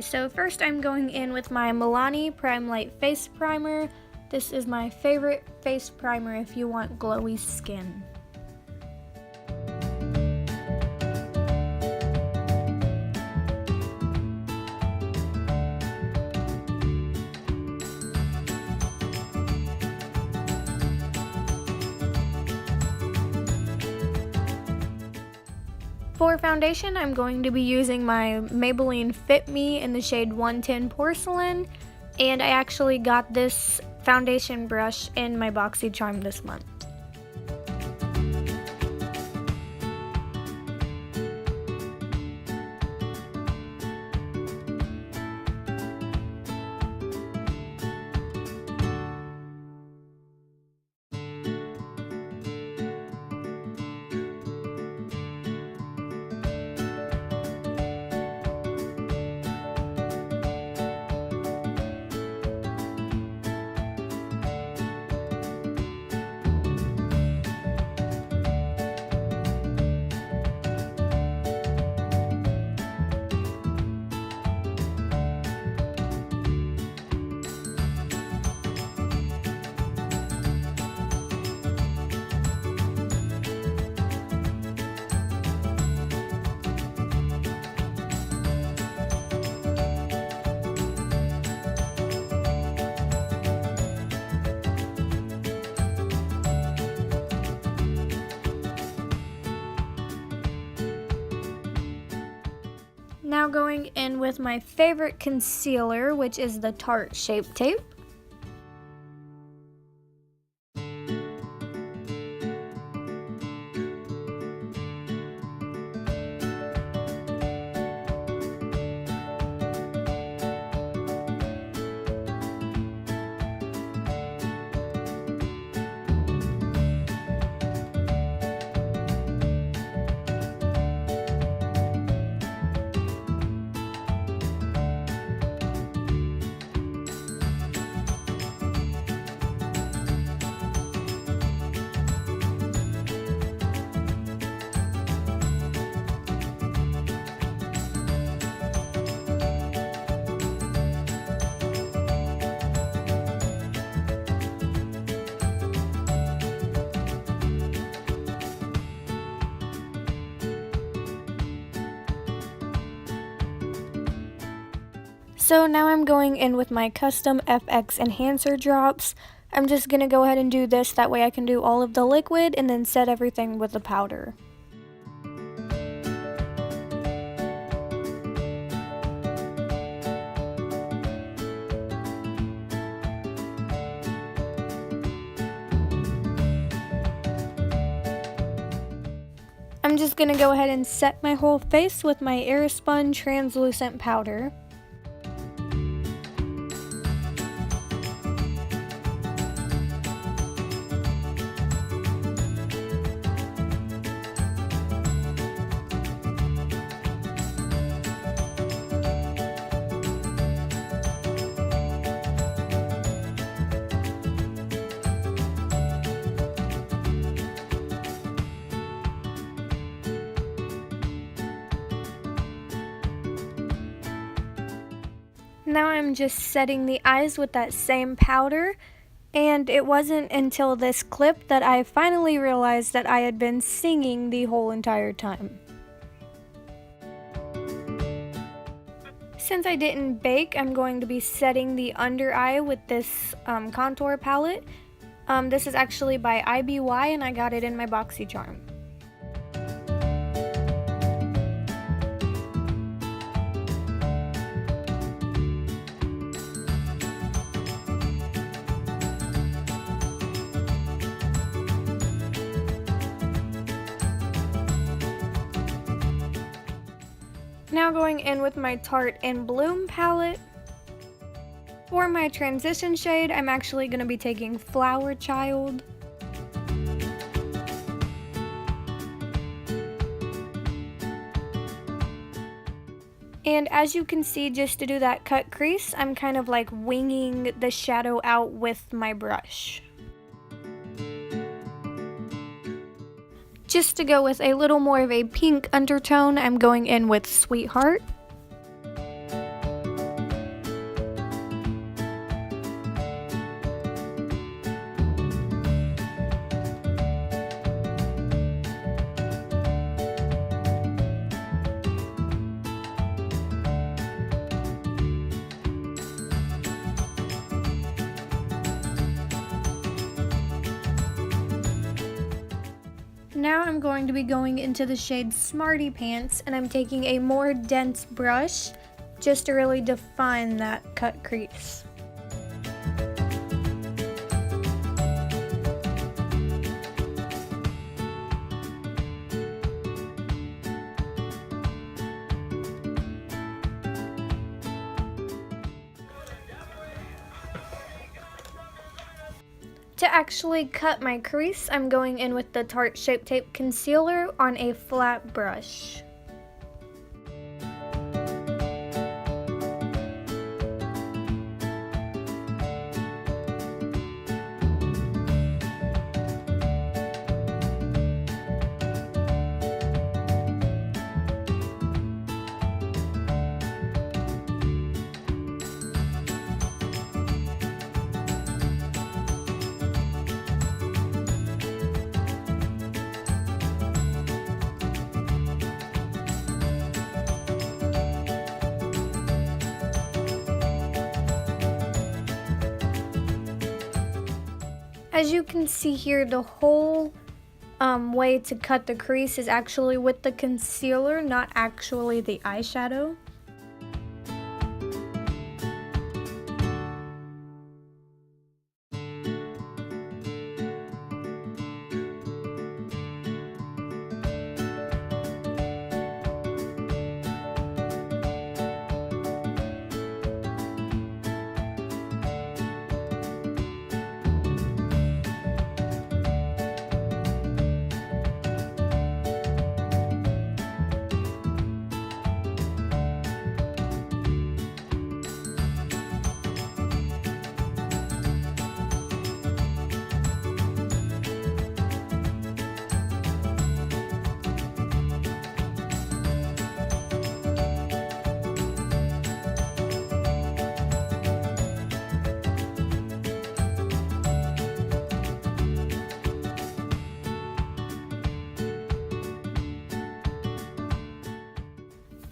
Okay, so first I'm going in with my Milani Prime Light Face Primer. This is my favorite face primer if you want glowy skin. For foundation, I'm going to be using my Maybelline Fit Me in the shade 110 Porcelain, and I actually got this foundation brush in my BoxyCharm this month. Now going in with my favorite concealer, which is the Tarte Shape Tape. So now I'm going in with my custom FX enhancer drops. I'm just going to go ahead and do this, that way I can do all of the liquid and then set everything with the powder. I'm just going to go ahead and set my whole face with my Airspun translucent powder. Now I'm just setting the eyes with that same powder, and it wasn't until this clip that I finally realized that I had been singing the whole entire time. Since I didn't bake, I'm going to be setting the under eye with this contour palette. This is actually by IBY and I got it in my BoxyCharm. Now going in with my Tarte in Bloom palette. For my transition shade, I'm actually going to be taking Flower Child. And as you can see, just to do that cut crease, I'm kind of like winging the shadow out with my brush. Just to go with a little more of a pink undertone, I'm going in with Sweetheart. Now I'm going to be going into the shade Smarty Pants, and I'm taking a more dense brush just to really define that cut crease. To actually cut my crease, I'm going in with the Tarte Shape Tape Concealer on a flat brush. As you can see here, the whole way to cut the crease is actually with the concealer, not actually the eyeshadow.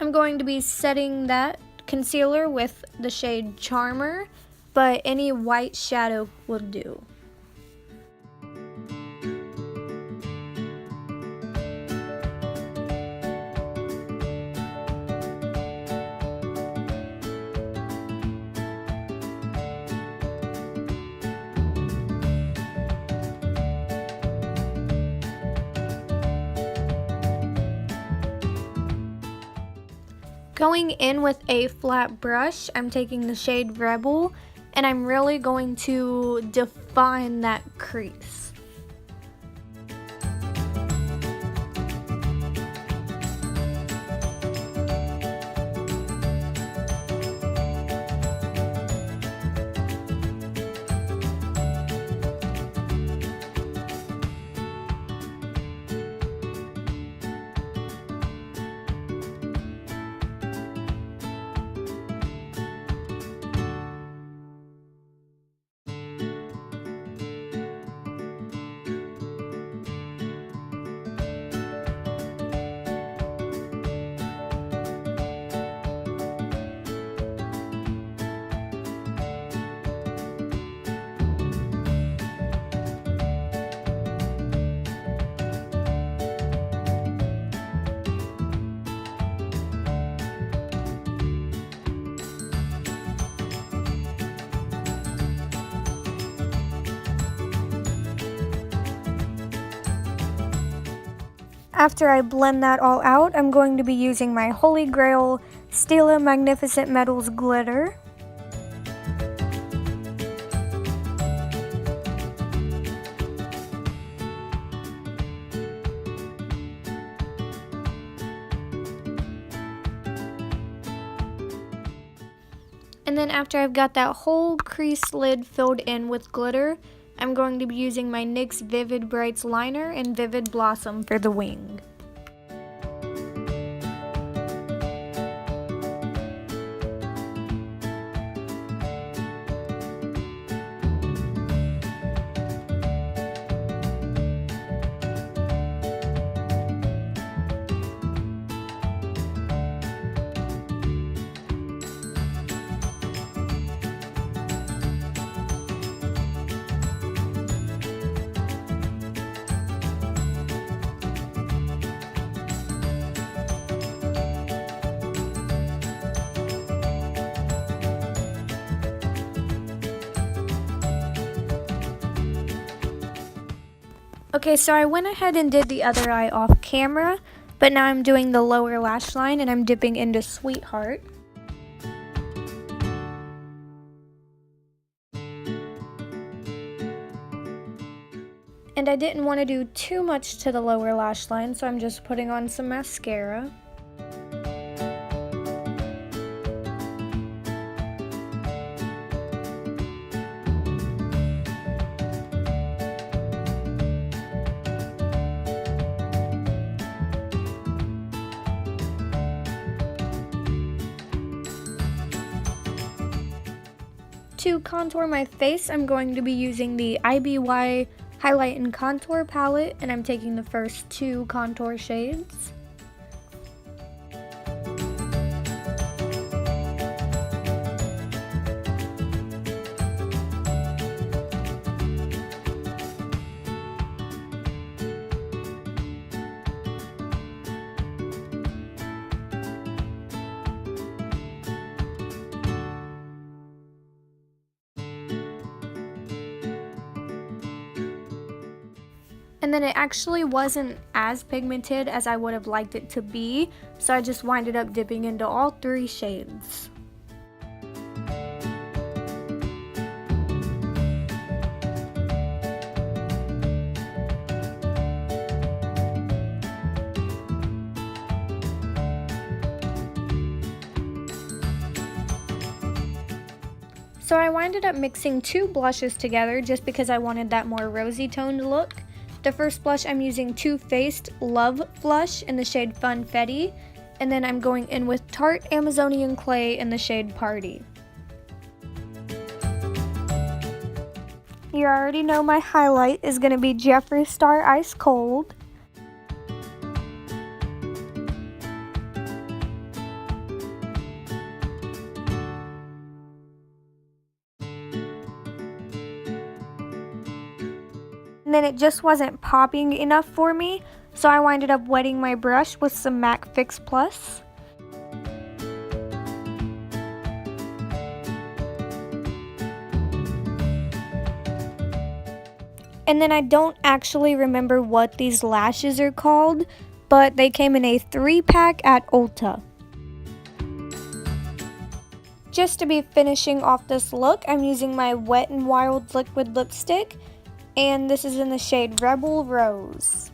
I'm going to be setting that concealer with the shade Charmer, but any white shadow will do. Going in with a flat brush, I'm taking the shade Rebel, and I'm really going to define that crease. After I blend that all out, I'm going to be using my Holy Grail Stila Magnificent Metals glitter. And then after I've got that whole crease lid filled in with glitter, I'm going to be using my NYX Vivid Brights liner and Vivid Blossom for the wing. Okay, so I went ahead and did the other eye off camera, but now I'm doing the lower lash line and I'm dipping into Sweetheart. And I didn't want to do too much to the lower lash line, so I'm just putting on some mascara. To contour my face, I'm going to be using the IBY Highlight and Contour palette, and I'm taking the first 2 contour shades. And then it actually wasn't as pigmented as I would have liked it to be, so I just winded up dipping into all 3 shades. So I winded up mixing 2 blushes together just because I wanted that more rosy toned look. The first blush I'm using Too Faced Love Blush in the shade Funfetti, and then I'm going in with Tarte Amazonian Clay in the shade Party. You already know my highlight is going to be Jeffree Star Ice Cold. And then it just wasn't popping enough for me, so I winded up wetting my brush with some MAC Fix Plus. And then I don't actually remember what these lashes are called, but they came in a 3-pack at Ulta. Just to be finishing off this look, I'm using my Wet n Wild liquid lipstick, and this is in the shade Rebel Rose.